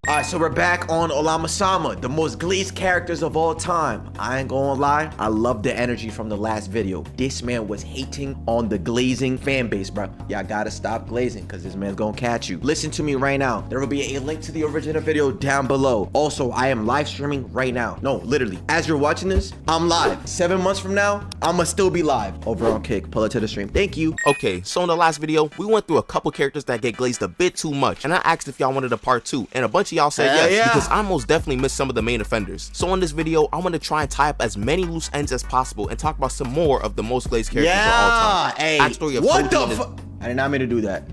Alright, so we're back on Olama-sama, the most glazed characters of all time. I ain't gonna lie, I love the energy from the last video. This man was hating on the glazing fan base, bro. Y'all gotta stop glazing, because this man's gonna catch you. Listen to me right now. There will be a link to the original video down below. Also, I am live streaming right now. No, literally. As you're watching this, I'm live. 7 months from now, I'ma still be live. Over on Kick, pull it to the stream. Thank you. Okay, so in the last video, we went through a couple characters that get glazed a bit too much, and I asked if y'all wanted a part 2, and a bunch of y'all said yes, because I most definitely missed some of the main offenders. So in this video, I want to try and tie up as many loose ends as possible and talk about some more of the most glazed characters of all time. Hey, backstory of what Toji the fuck? I did not mean to do that.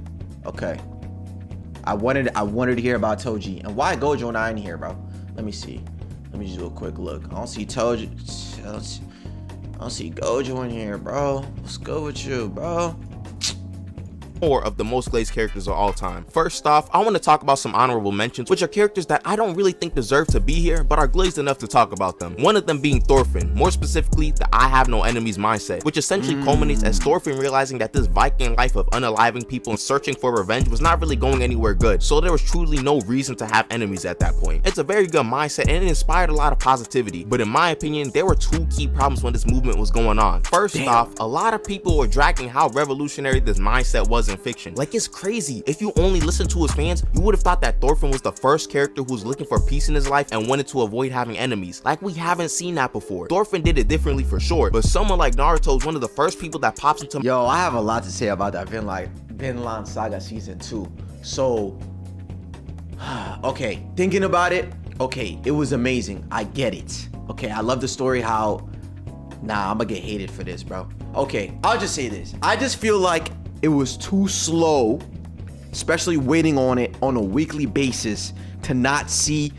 Okay. I wanted to hear about Toji. And why Gojo and I in here, bro? Let me see. Let me just do a quick look. I don't see Toji. I don't see Gojo in here, bro. What's good with you, bro? More of the most glazed characters of all time. First off, I want to talk about some honorable mentions, which are characters that I don't really think deserve to be here, but are glazed enough to talk about them. One of them being Thorfinn, more specifically the I have no enemies mindset, which essentially culminates as Thorfinn realizing that this Viking life of unaliving people and searching for revenge was not really going anywhere good, so there was truly no reason to have enemies at that point. It's a very good mindset and it inspired a lot of positivity, but in my opinion, there were two key problems when this movement was going on. First off, a lot of people were dragging how revolutionary this mindset was in fiction. Like, it's crazy. If you only listened to his fans, you would have thought that Thorfinn was the first character who was looking for peace in his life and wanted to avoid having enemies. Like, we haven't seen that before. Thorfinn did it differently for sure, but someone like Naruto is one of the first people that pops into— Yo, I have a lot to say about that Vinland Saga season 2. So, okay, thinking about it, okay, it was amazing. I get it. Okay, I love the story how— Nah, I'm gonna get hated for this, bro. Okay, I'll just say this. I just feel like it was too slow, especially waiting on it on a weekly basis to not see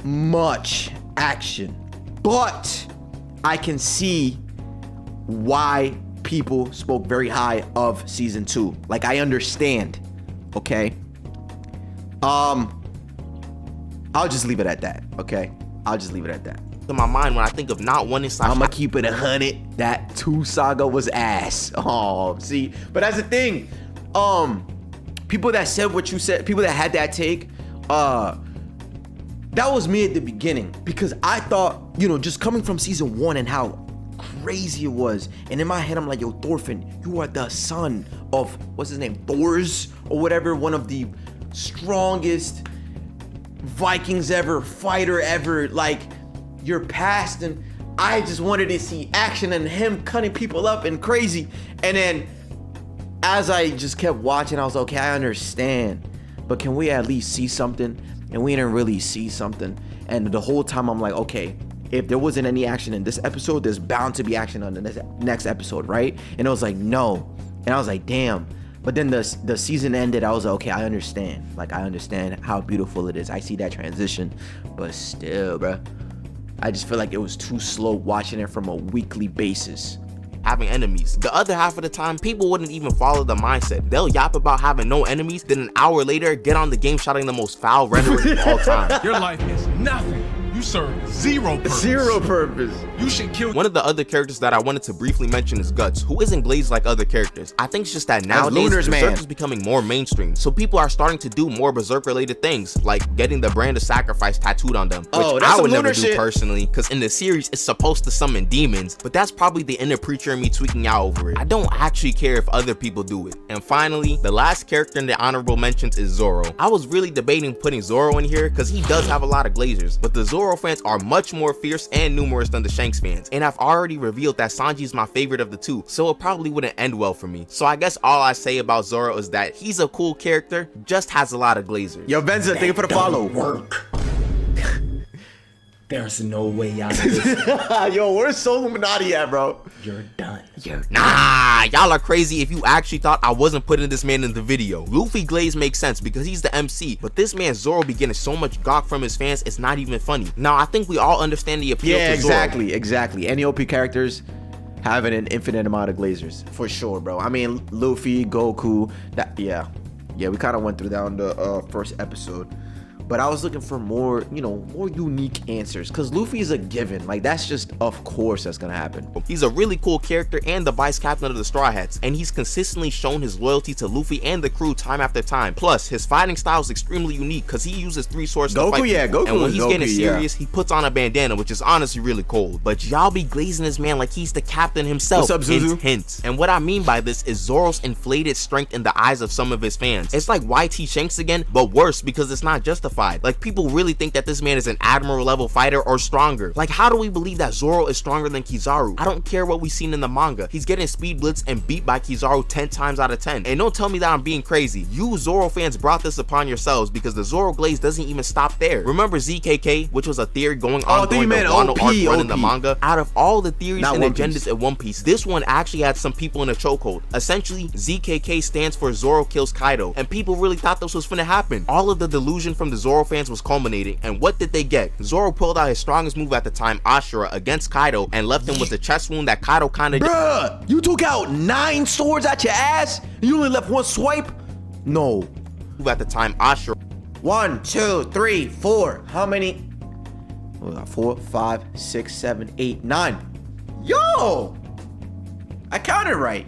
much action. But I can see why people spoke very high of season 2. Like, I understand, okay? I'll just leave it at that, okay? I'll just leave it at that. In my mind when I think of not wanting— I'ma keep it 100. That 2 saga was ass. Oh, see, but that's the thing. People that said what you said, people that had that take, that was me at the beginning, because I thought, you know, just coming from season 1 and how crazy it was, and in my head I'm like, yo, Thorfinn, you are the son of, what's his name, Thor's or whatever, one of the strongest Vikings ever, fighter ever, like, your past. And I just wanted to see action and him cutting people up and crazy. And then as I just kept watching, I was okay, I understand, but can we at least see something? And we didn't really see something. And the whole time I'm like, okay, if there wasn't any action in this episode, there's bound to be action on the next episode, right? And it was like, no. And I was like, damn. But then the season ended. I was like, okay, I understand. Like, I understand how beautiful it is. I see that transition, but still, bro, I just feel like it was too slow watching it from a weekly basis. Having enemies. The other half of the time, people wouldn't even follow the mindset. They'll yap about having no enemies, then an hour later, get on the game shouting the most foul rhetoric of all time. Your life is nothing. You serve zero purpose. Zero purpose. You should kill— One of the other characters that I wanted to briefly mention is Guts, who isn't glazed like other characters. I think it's just that nowadays Berserk is becoming more mainstream, so people are starting to do more Berserk related things, like getting the brand of sacrifice tattooed on them, which I would never do personally, because in the series it's supposed to summon demons, but that's probably the inner preacher in me tweaking out over it. I don't actually care if other people do it. And finally, the last character in the honorable mentions is Zoro. I was really debating putting Zoro in here because he does have a lot of glazers, but the Zoro fans are much more fierce and numerous than the Shanks fans, and I've already revealed that Sanji is my favorite of the two, so it probably wouldn't end well for me. So I guess all I say about Zoro is that he's a cool character, just has a lot of glazers. Yo, Benza, thank you for the follow. Work. There's no way out of this. Yo, where's Soul Illuminati at, bro? You're done. Nah, y'all are crazy if you actually thought I wasn't putting this man in the video. Luffy Glaze makes sense because he's the MC, but this man Zoro be getting so much gawk from his fans, it's not even funny. Now, I think we all understand the appeal to Zoro. Exactly. Any OP characters having an infinite amount of glazers, for sure, bro. I mean, Luffy, Goku, that, yeah, we kind of went through that on the first episode. but I was looking for more, you know, more unique answers, because Luffy is a given. Like, that's just, of course, that's gonna happen. He's a really cool character and the vice captain of the Straw Hats, and he's consistently shown his loyalty to Luffy and the crew time after time. Plus, his fighting style is extremely unique because he uses 3 swords to fight people. And when he's getting serious, he puts on a bandana, which is honestly really cold. But y'all be glazing this man like he's the captain himself. What's up, Zuzu? Hint, hint. And what I mean by this is Zoro's inflated strength in the eyes of some of his fans. It's like YT Shanks again, but worse because it's not justified. Like, people really think that this man is an admiral level fighter or stronger. Like, how do we believe that Zoro is stronger than Kizaru? I don't care what we've seen in the manga. He's getting speed blitzed and beat by Kizaru 10 times out of 10. And don't tell me that I'm being crazy. You Zoro fans brought this upon yourselves because the Zoro Glaze doesn't even stop there. Remember ZKK, which was a theory going on during the Wano arc run in the manga? Out of all the theories and agendas in One Piece, this one actually had some people in a chokehold. Essentially, ZKK stands for Zoro kills Kaido, and people really thought this was finna happen. All of the delusion from the Zoro fans was culminating, and what did they get? Zoro pulled out his strongest move at the time, Ashura, against Kaido, and left him with a chest wound that Kaido kinda— Bruh, you took out 9 swords at your ass, and you only left 1 swipe? No. At the time, Ashura— 1, 2, 3, 4. How many? 4, 5, 6, 7, 8, 9. Yo! I counted right.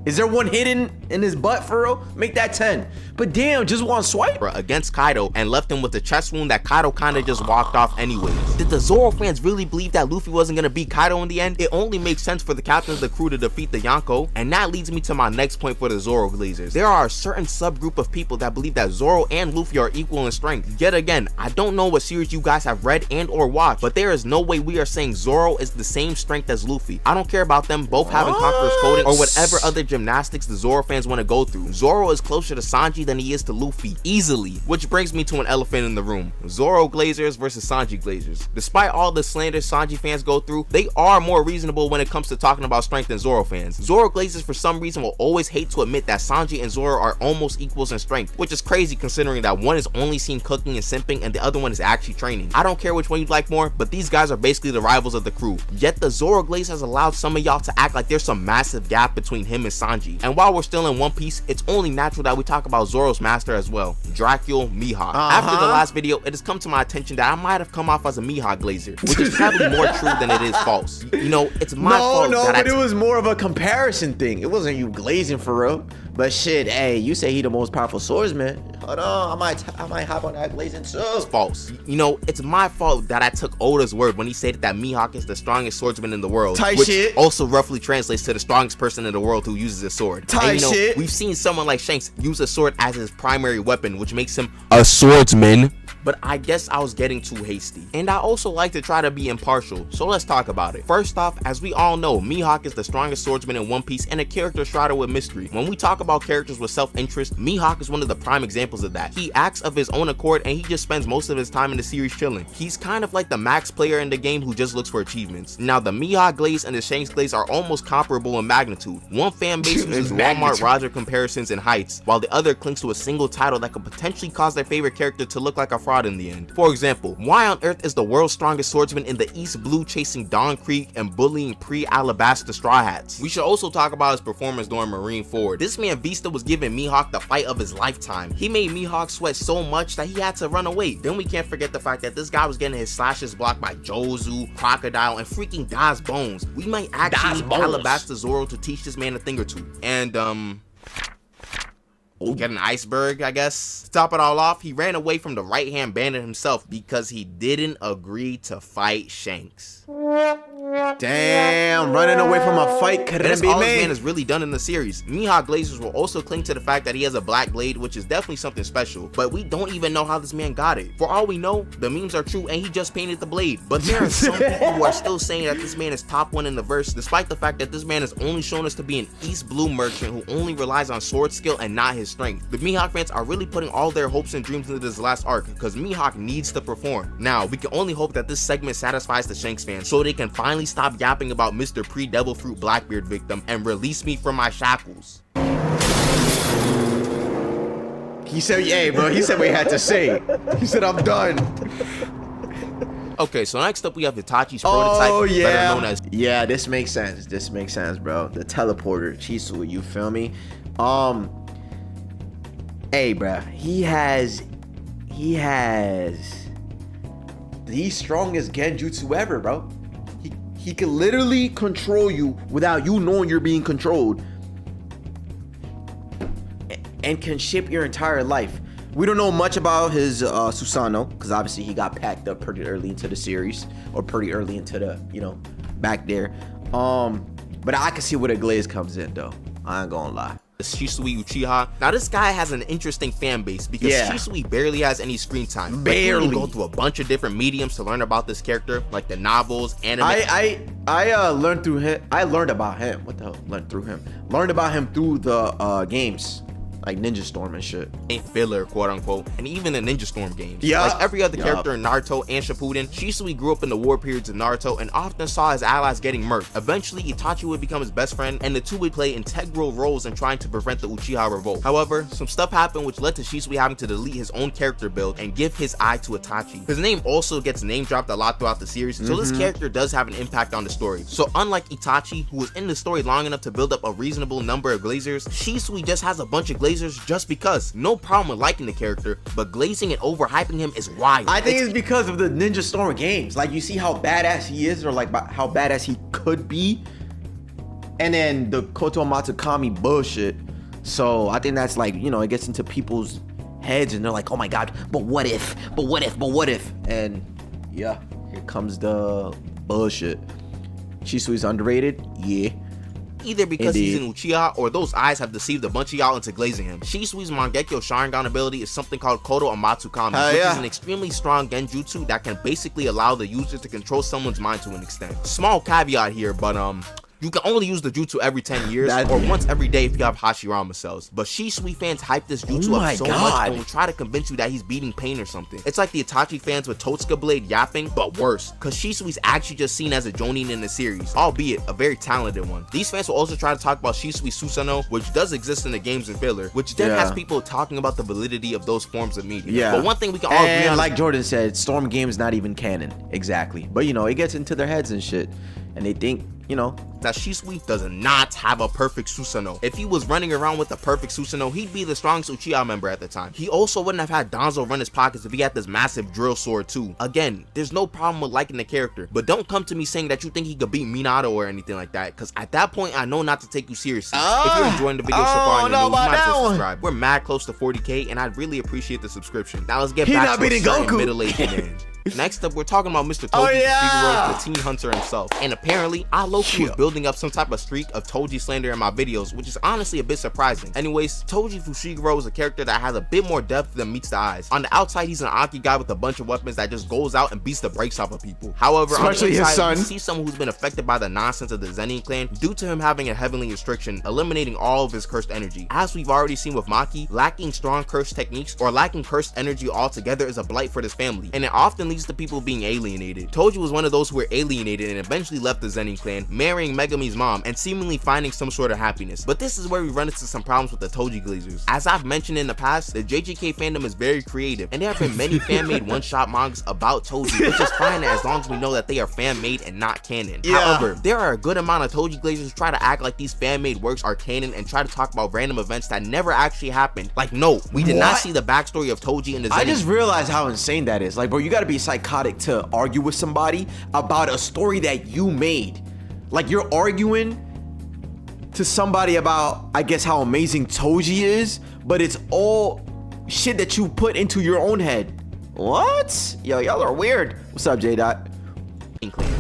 Is there 1 hidden in his butt for real? Make that 10. But damn, just 1 swipe? Against Kaido, and left him with a chest wound that Kaido kinda just walked off anyways. Did the Zoro fans really believe that Luffy wasn't gonna beat Kaido in the end? It only makes sense for the captain of the crew to defeat the Yonko, and that leads me to my next point for the Zoro Glazers. There are a certain subgroup of people that believe that Zoro and Luffy are equal in strength. Yet again, I don't know what series you guys have read and or watched, but there is no way we are saying Zoro is the same strength as Luffy. I don't care about them both having Conqueror's Coding or whatever other gymnastics the Zoro fans want to go through. Zoro is closer to Sanji than he is to Luffy, easily. Which brings me to an elephant in the room: Zoro Glazers versus Sanji Glazers. Despite all the slander Sanji fans go through, they are more reasonable when it comes to talking about strength than Zoro fans. Zoro Glazers for some reason will always hate to admit that Sanji and Zoro are almost equals in strength, which is crazy considering that one is only seen cooking and simping and the other one is actually training. I don't care which one you like more, but these guys are basically the rivals of the crew. Yet the Zoro Glaze has allowed some of y'all to act like there's some massive gap between him and Sanji. And while we're still in One Piece, it's only natural that we talk about Zoro's master as well, Dracul Mihawk. After the last video, it has come to my attention that I might have come off as a Mihawk Glazer, which is probably more true than it is false. You know, it's my fault. No, but it was more of a comparison thing. It wasn't you glazing for real. But shit, hey, you say he the most powerful swordsman. Hold on, I might hop on that glazing too. It's false. You know, it's my fault that I took Oda's word when he stated that Mihawk is the strongest swordsman in the world. Which also roughly translates to the strongest person in the world who uses a sword. And you know, we've seen someone like Shanks use a sword as his primary weapon, which makes him a swordsman. But I guess I was getting too hasty. And I also like to try to be impartial, so let's talk about it. First off, as we all know, Mihawk is the strongest swordsman in One Piece and a character shrouded with mystery. When we talk about characters with self-interest, Mihawk is one of the prime examples of that. He acts of his own accord and he just spends most of his time in the series chilling. He's kind of like the max player in the game who just looks for achievements. Now, the Mihawk Glaze and the Shanks Glaze are almost comparable in magnitude. One fan base uses Walmart Roger comparisons and heights, while the other clings to a single title that could potentially cause their favorite character to look like a fraud in the end. For example, why on earth is the world's strongest swordsman in the East Blue chasing Dawn Creek and bullying pre-Alabasta Straw Hats? We should also talk about his performance during Marineford. This man Vista was giving Mihawk the fight of his lifetime. He made Mihawk sweat so much that he had to run away. Then we can't forget the fact that this guy was getting his slashes blocked by Jozu, Crocodile, and freaking Das Bones. We might actually need Alabasta Zoro to teach this man a thing or two. And get an iceberg, I guess. To top it all off, he ran away from the right-hand bandit himself because he didn't agree to fight Shanks. Damn, running away from a fight couldn't be me. All this man has really done in the series. Mihawk Glazers will also cling to the fact that he has a black blade, which is definitely something special, but we don't even know how this man got it. For all we know, the memes are true and he just painted the blade. But there are some people who are still saying that this man is top 1 in the verse, despite the fact that this man has only shown us to be an East Blue merchant who only relies on sword skill and not his strength. The Mihawk fans are really putting all their hopes and dreams into this last arc because Mihawk needs to perform. Now, we can only hope that this segment satisfies the Shanks fans so they can finally stop yapping about Mr. Pre-Devil Fruit Blackbeard victim and release me from my shackles. He said, "Yay, bro." He said what he had to say. He said, "I'm done." Okay, so next up we have Itachi's prototype, better known as— Yeah, this makes sense. This makes sense, bro. The teleporter, Shisui, you feel me? Hey, bro, he has he has the strongest genjutsu ever, bro. He can literally control you without you knowing you're being controlled, and can ship your entire life. We don't know much about his Susanoo, because obviously he got packed up pretty early into the series, or pretty early into the, you know, back there. But I can see where the Glaze comes in, though. I ain't gonna lie. Shisui Uchiha. Now this guy has an interesting fan base because Shisui barely has any screen time. Barely. Like, go through a bunch of different mediums to learn about this character, like the novels, anime. I learned through him. I learned about him. What the hell? Learned through him. Learned about him through the games, like Ninja Storm and shit. Filler, quote unquote, and even the Ninja Storm games. Yeah. Like every other character in Naruto and Shippuden, Shisui grew up in the war periods of Naruto and often saw his allies getting murked. Eventually, Itachi would become his best friend, and the two would play integral roles in trying to prevent the Uchiha revolt. However, some stuff happened which led to Shisui having to delete his own character build and give his eye to Itachi. His name also gets name dropped a lot throughout the series, so this character does have an impact on the story. So unlike Itachi, who was in the story long enough to build up a reasonable number of Glazers, Shisui just has a bunch of Glazers just because. No problem with liking the character, but glazing and overhyping him is wild. I think it's because of the Ninja Storm games. Like, you see how badass he is, or like how badass he could be, and then the Koto Matsukami bullshit. So I think that's like, you know, it gets into people's heads and they're like, oh my god, but what if, but what if, but what if? And yeah, here comes the bullshit. Shisui's underrated, yeah. Either because he's an Uchiha or those eyes have deceived a bunch of y'all into glazing him. Shisui's Mangekyo Sharingan ability is something called Kodo Amatsukami, which is an extremely strong genjutsu that can basically allow the user to control someone's mind to an extent. Small caveat here, but you can only use the jutsu every 10 years or once every day if you have Hashirama cells. But Shisui fans hype this jutsu up so much and will try to convince you that he's beating pain or something. It's like the Itachi fans with Totsuka Blade yapping, but worse, because Shisui's actually just seen as a jonin in the series, albeit a very talented one. These fans will also try to talk about Shisui Susanoo, which does exist in the games and filler, which then has people talking about the validity of those forms of media. But one thing we can all agree on, like Jordan said, Storm Game is not even canon. Exactly. But you know, it gets into their heads and shit, and they think, you know, that Shisui does not have a perfect Susanoo. If he was running around with a perfect Susanoo, he'd be the strongest Uchiha member at the time. He also wouldn't have had Danzo run his pockets if he had this massive drill sword too. Again, there's no problem with liking the character, but don't come to me saying that you think he could beat Minato or anything like that, because at that point, I know not to take you seriously. If you're enjoying the video so far and you're new, you might as well subscribe. We're mad close to 40K, and I'd really appreciate the subscription. Now let's get back to a certain middle-aged man. Next up, we're talking about Mr. Toji Fushiguro, the teen hunter himself. And apparently, I low-key was building up some type of streak of Toji slander in my videos, which is honestly a bit surprising. Anyways, Toji Fushiguro is a character that has a bit more depth than meets the eyes. On the outside, he's an Aki guy with a bunch of weapons that just goes out and beats the brakes off of people. However, especially on the inside, we see someone who's been affected by the nonsense of the Zenin clan due to him having a heavenly restriction, eliminating all of his cursed energy. As we've already seen with Maki, lacking strong cursed techniques or lacking cursed energy altogether is a blight for this family, and it often leads to people being alienated. Toji was one of those who were alienated and eventually left the Zenin clan, marrying Megami's mom and seemingly finding some sort of happiness. But this is where we run into some problems with the Toji Glazers. As I've mentioned in the past, the JJK fandom is very creative, and there have been many fan-made one-shot mangas about Toji, which is fine as long as we know that they are fan-made and not canon. However, there are a good amount of Toji Glazers who try to act like these fan-made works are canon and try to talk about random events that never actually happened. Like, no, we did not see the backstory of Toji in the Zenin. I just realized how insane that is. Like, bro, you gotta be psychotic to argue with somebody about a story that you made. Like, you're arguing to somebody about, I guess, how amazing Toji is, but it's all shit that you put into your own head. What? Yo, y'all are weird. What's up, J-Dot?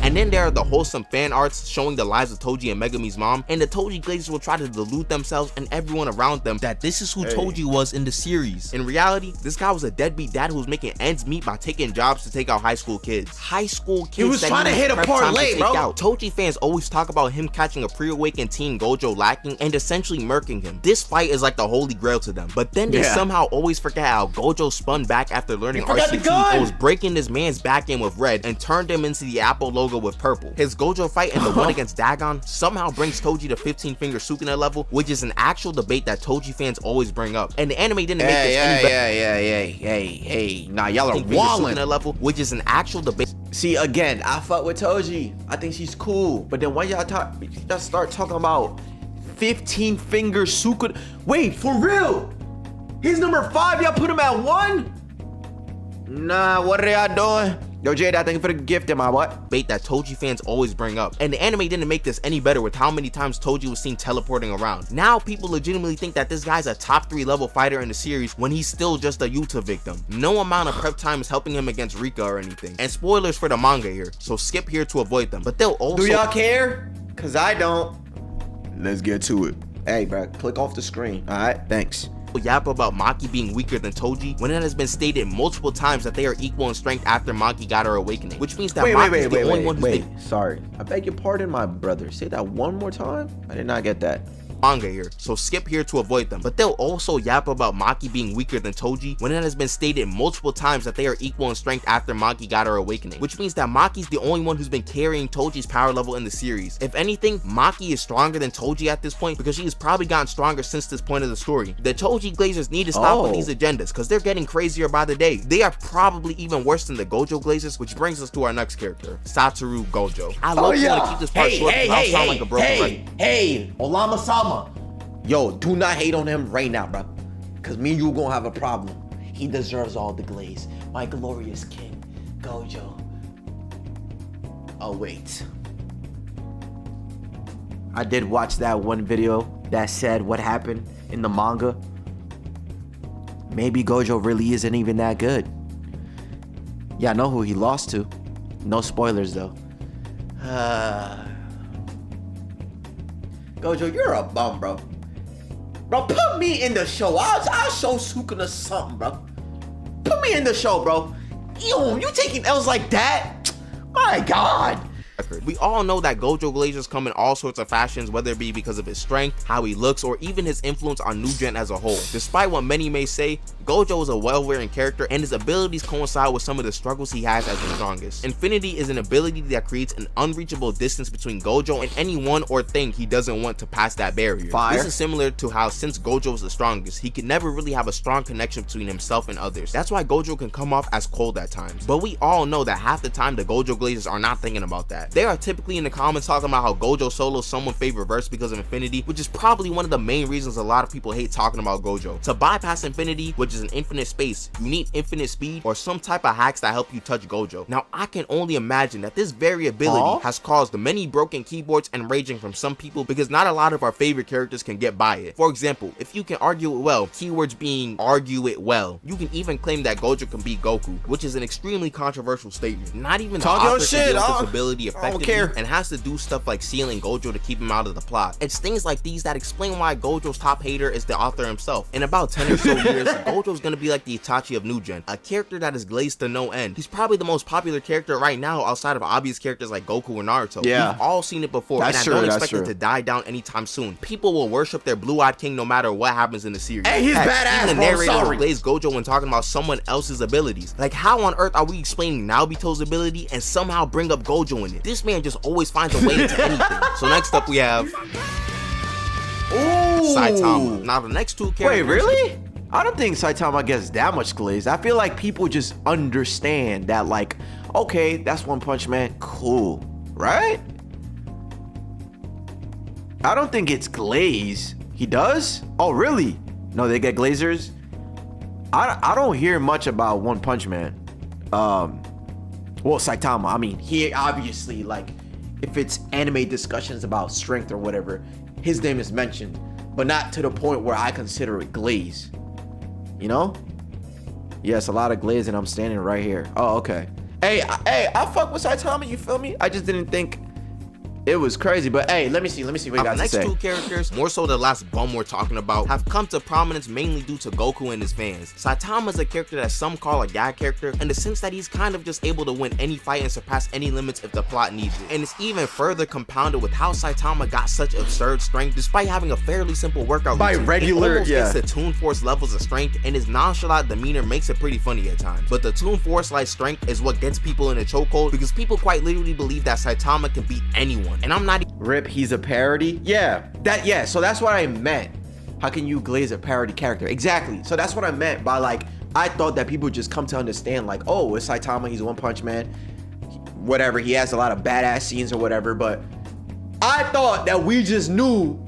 And then there are the wholesome fan arts showing the lives of Toji and Megami's mom, and the Toji Glazers will try to delude themselves and everyone around them that this is who Toji was in the series. In reality, this guy was a deadbeat dad who was making ends meet by taking jobs to take out high school kids. He was trying to hit a parlay, bro. Toji fans always talk about him catching a pre-awakened teen Gojo lacking and essentially murking him. This fight is like the holy grail to them. But then they somehow always forget how Gojo spun back after learning RCT and was breaking this man's back end with red and turned him into the Apple logo with purple. His Gojo fight and the one against Dagon somehow brings Toji to 15-finger Sukuna level, which is an actual debate that Toji fans always bring up. And the anime didn't make this any better. Hey, nah, y'all are wildin'. Sukuna level, which is an actual debate. See, again, I fuck with Toji. I think she's cool. But then when y'all start talking about 15-finger Sukuna, wait, for real? He's number 5. Y'all put him at 1? Nah, what are y'all doing? Yo, Jade, thank you for the gift in my what? Bait that Toji fans always bring up. And the anime didn't make this any better with how many times Toji was seen teleporting around. Now people legitimately think that this guy's a top 3 level fighter in the series when he's still just a Yuta victim. No amount of prep time is helping him against Rika or anything. And spoilers for the manga here, so skip here to avoid them. But they'll also— Do y'all care? Cause I don't. Let's get to it. Hey, bro, click off the screen. All right, thanks. Yap about Maki being weaker than Toji when it has been stated multiple times that they are equal in strength after Maki got her awakening, which means that Maki is the only one who's been— Sorry, I beg your pardon, my brother. Say that one more time. I did not get that. Manga here, so skip here to avoid them. But they'll also yap about Maki being weaker than Toji when it has been stated multiple times that they are equal in strength after Maki got her awakening, which means that Maki's the only one who's been carrying Toji's power level in the series. If anything, Maki is stronger than Toji at this point because she has probably gotten stronger since this point of the story. The Toji Glazers need to stop with these agendas because they're getting crazier by the day. They are probably even worse than the Gojo Glazers, which brings us to our next character, Satoru Gojo. I love to keep this part short because I'll sound like a broken record. Hey, Olama-sama. Yo, do not hate on him right now, bro. Cause me and you gonna have a problem. He deserves all the glaze. My glorious king, Gojo. Oh, wait. I did watch that one video that said what happened in the manga. Maybe Gojo really isn't even that good. Yeah, I know who he lost to. No spoilers, though. Gojo, you're a bum, bro. Bro, put me in the show. I'll show Sukuna something, bro. Put me in the show, bro. Ew, you taking L's like that? My God. We all know that Gojo Glazers come in all sorts of fashions, whether it be because of his strength, how he looks, or even his influence on New Gen as a whole. Despite what many may say, Gojo is a well-written character and his abilities coincide with some of the struggles he has as the strongest. Infinity is an ability that creates an unreachable distance between Gojo and anyone or thing he doesn't want to pass that barrier. Fire. This is similar to how since Gojo is the strongest, he could never really have a strong connection between himself and others. That's why Gojo can come off as cold at times. But we all know that half the time the Gojo Glazers are not thinking about that. They are typically in the comments talking about how Gojo solos someone's favorite verse because of Infinity, which is probably one of the main reasons a lot of people hate talking about Gojo. To bypass Infinity, which is an infinite space, you need infinite speed or some type of hacks that help you touch Gojo. Now, I can only imagine that this very ability has caused many broken keyboards and raging from some people because not a lot of our favorite characters can get by it. For example, if you can argue it well, keywords being argue it well, you can even claim that Gojo can beat Goku, which is an extremely controversial statement. Not even the author can deal with this ability effectively and has to do stuff like sealing Gojo to keep him out of the plot. It's things like these that explain why Gojo's top hater is the author himself. In about 10 or so years, Gojo's gonna be like the Itachi of New Gen, a character that is glazed to no end. He's probably the most popular character right now outside of obvious characters like Goku and Naruto. Yeah. We've all seen it before, and I don't expect it to die down anytime soon. People will worship their blue-eyed king no matter what happens in the series. Hey, he's badass, even the narrator will glaze Gojo when talking about someone else's abilities. Like, how on earth are we explaining Naobito's ability and somehow bring up Gojo in it? This man just always finds a way into anything. So next up we have Saitama. Now the next two characters— Wait, really? I don't think Saitama gets that much glaze. I feel like people just understand that, like, okay, that's One Punch Man, cool, right? I don't think it's glaze. He does? Oh, really? No, they get glazers? I don't hear much about One Punch Man. Well, Saitama, I mean, he obviously, like, if it's anime discussions about strength or whatever, his name is mentioned, but not to the point where I consider it glaze. You know? Yes, a lot of glaze and I'm standing right here. Oh, okay. Hey, I fuck with Saitama, you feel me? I just didn't think it was crazy, but hey, let me see what you got to say. The next two characters, more so the last bum we're talking about, have come to prominence mainly due to Goku and his fans. Saitama is a character that some call a gag character in the sense that he's kind of just able to win any fight and surpass any limits if the plot needs it. And it's even further compounded with how Saitama got such absurd strength despite having a fairly simple workout routine. Regular, it almost gets to Toon Force levels of strength, and his nonchalant demeanor makes it pretty funny at times. But the Toon Force-like strength is what gets people in a chokehold because people quite literally believe that Saitama can beat anyone. And I'm not— Rip, he's a parody? Yeah, so that's what I meant. How can you glaze a parody character? Exactly. So that's what I meant by, like, I thought that people just come to understand, like, oh, it's Saitama, he's a One Punch Man, whatever, he has a lot of badass scenes or whatever, but I thought that we just knew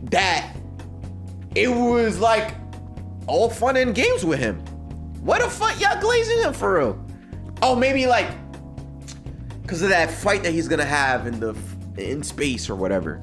that it was, like, all fun and games with him. What the fuck y'all glazing him for real? Oh, maybe like because of that fight that he's gonna have in space or whatever.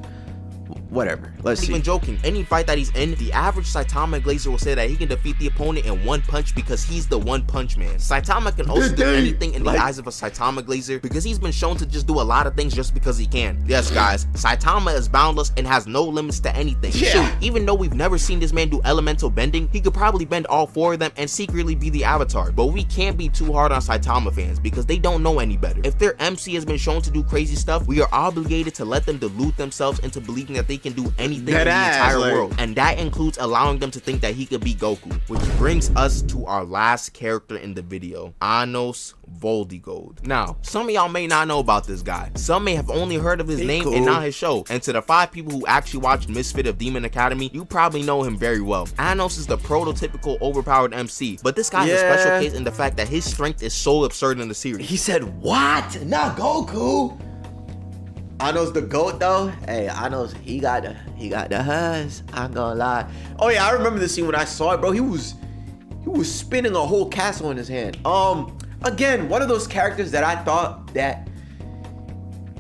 Whatever. Let's see. Even joking. Any fight that he's in, the average Saitama Glazer will say that he can defeat the opponent in one punch because he's the one punch man. Saitama can also do anything in the eyes of a Saitama Glazer because he's been shown to just do a lot of things just because he can. Yes, guys, Saitama is boundless and has no limits to anything. Yeah. Shoot, even though we've never seen this man do elemental bending, he could probably bend all 4 of them and secretly be the Avatar. But we can't be too hard on Saitama fans because they don't know any better. If their MC has been shown to do crazy stuff, we are obligated to let them delude themselves into believing that they can do anything in the entire world, and that includes allowing them to think that he could be Goku. Which brings us to our last character in the video, Anos Voldigoad. Now, some of y'all may not know about this guy. Some may have only heard of his name and not his show. And to the 5 people who actually watched Misfit of Demon Academy, you probably know him very well. Anos is the prototypical overpowered MC, but this guy is a special case in the fact that his strength is so absurd in the series. He said, "What? Not Goku." Anos the GOAT though. Hey, Anos, he got the huzz. I'm gonna lie. Oh yeah, I remember the scene when I saw it, bro. He was spinning a whole castle in his hand. Again, one of those characters that I thought that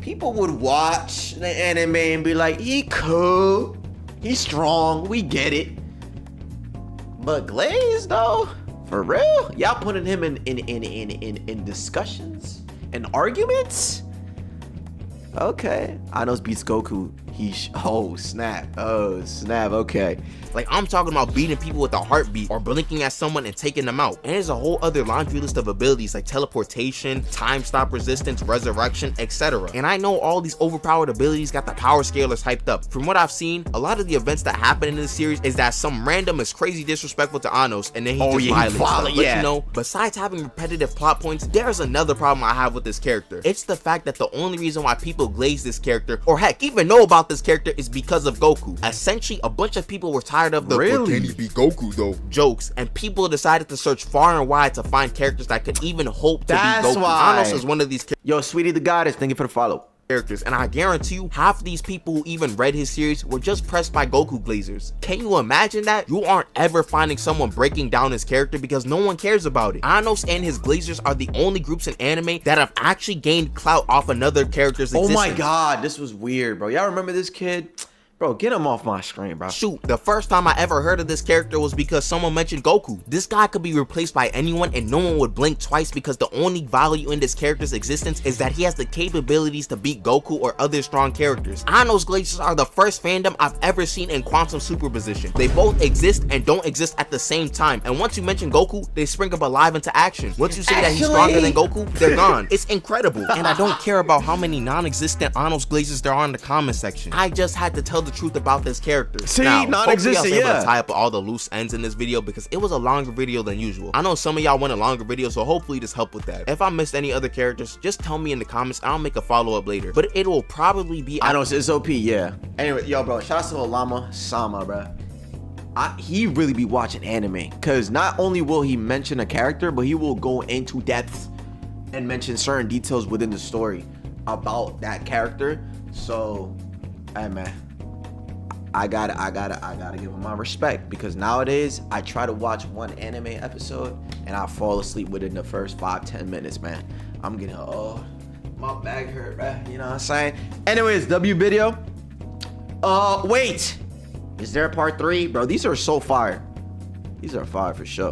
people would watch the anime and be like, he cool, he's strong, we get it. But Glaze though, for real, y'all putting him in discussions and arguments. Okay, Anos beats Goku. Oh snap, okay. Like, I'm talking about beating people with a heartbeat or blinking at someone and taking them out. And there's a whole other laundry list of abilities like teleportation, time stop resistance, resurrection, etc. And I know all these overpowered abilities got the power scalers hyped up. From what I've seen, a lot of the events that happen in this series is that some random is crazy disrespectful to Anos and then he just violates them. But you know, besides having repetitive plot points, there's another problem I have with this character. It's the fact that the only reason why people glaze this character, or heck, even know about this character, is because of Goku. Essentially, a bunch of people were tired of the "can he be Goku though" jokes, and people decided to search far and wide to find characters that could even hope to be Goku. Anos is one of these characters. Yo, Sweetie the Goddess, thank you for the follow. And I guarantee you, half of these people who even read his series were just pressed by Goku Glazers. Can you imagine that? You aren't ever finding someone breaking down his character because no one cares about it. Anos and his Glazers are the only groups in anime that have actually gained clout off another character's existence. Oh my god, this was weird, bro. Y'all remember this kid? Bro, get him off my screen, bro. Shoot, the first time I ever heard of this character was because someone mentioned Goku. This guy could be replaced by anyone and no one would blink twice because the only value in this character's existence is that he has the capabilities to beat Goku or other strong characters. Anos Glazers are the first fandom I've ever seen in quantum superposition. They both exist and don't exist at the same time, and once you mention Goku, they spring up alive into action. Once you say that he's stronger than Goku, they're gone. It's incredible, and I don't care about how many non-existent Anos Glazers there are in the comment section. I just had to tell the truth about this character. See, now, non-existent, hopefully I was able to tie up all the loose ends in this video because it was a longer video than usual. I know some of y'all want a longer video, so hopefully this helped with that. If I missed any other characters, just tell me in the comments. I'll make a follow-up later, but it will probably be I know it's OP, yeah. Anyway, yo, bro, shout out to Olama Sama, bro. He really be watching anime because not only will he mention a character, but he will go into depth and mention certain details within the story about that character. So, hey man, I gotta give him my respect because nowadays I try to watch one anime episode and I fall asleep within the first 5-10 minutes, man. I'm getting, oh, my back hurt, bruh. You know what I'm saying? Anyways, W video. Wait, is there a part 3? Bro, these are so fire. These are fire for sure.